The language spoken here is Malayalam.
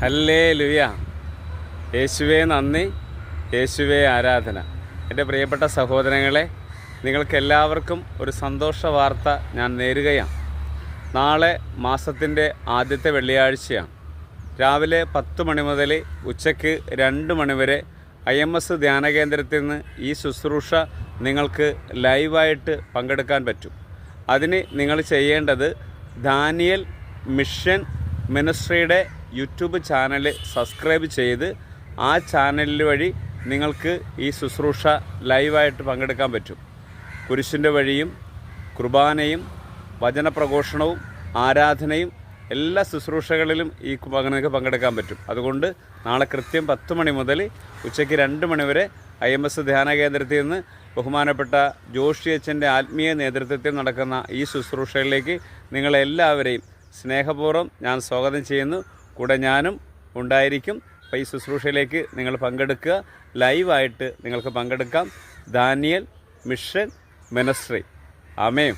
ഹല്ലേലൂയ. യേശുവേ നന്ദി, യേശുവേ ആരാധന. എൻ്റെ പ്രിയപ്പെട്ട സഹോദരങ്ങളെ, നിങ്ങൾക്കെല്ലാവർക്കും ഒരു സന്തോഷ വാർത്ത ഞാൻ നേരുകയാണ്. നാളെ മാസത്തിൻ്റെ ആദ്യത്തെ വെള്ളിയാഴ്ചയാണ്. രാവിലെ 10 മണി മുതൽ ഉച്ചയ്ക്ക് 2 മണി വരെ IMS ധ്യാന കേന്ദ്രത്തിൽ നിന്ന് ഈ ശുശ്രൂഷ നിങ്ങൾക്ക് ലൈവായിട്ട് പങ്കെടുക്കാൻ പറ്റും. അതിന് നിങ്ങൾ ചെയ്യേണ്ടത് ദാനിയൽ മിഷൻ മിനിസ്ട്രിയുടെ യൂട്യൂബ് ചാനൽ സബ്സ്ക്രൈബ് ചെയ്ത് ആ ചാനലിൽ വഴി നിങ്ങൾക്ക് ഈ ശുശ്രൂഷ ലൈവായിട്ട് പങ്കെടുക്കാൻ പറ്റും. കുരിശിൻ്റെ വഴിയും കുർബാനയും വചനപ്രഘോഷണവും ആരാധനയും എല്ലാ ശുശ്രൂഷകളിലും നിങ്ങൾക്ക് പങ്കെടുക്കാൻ പറ്റും. അതുകൊണ്ട് നാളെ കൃത്യം 10 മണി മുതൽ ഉച്ചയ്ക്ക് 2 മണി വരെ IMS ധ്യാന കേന്ദ്രത്തിൽ നിന്ന് ബഹുമാനപ്പെട്ട ജോഷി അച്ഛൻ്റെ ആത്മീയ നേതൃത്വത്തിൽ നടക്കുന്ന ഈ ശുശ്രൂഷകളിലേക്ക് നിങ്ങളെല്ലാവരെയും സ്നേഹപൂർവ്വം ഞാൻ സ്വാഗതം ചെയ്യുന്നു. കൂടെ ഞാനും ഉണ്ടായിരിക്കും. അപ്പോൾ ഈ ശുശ്രൂഷയിലേക്ക് നിങ്ങൾ പങ്കെടുക്കുക. ലൈവായിട്ട് നിങ്ങൾക്ക് പങ്കെടുക്കാം. Daniel mission ministry. ആമേൻ.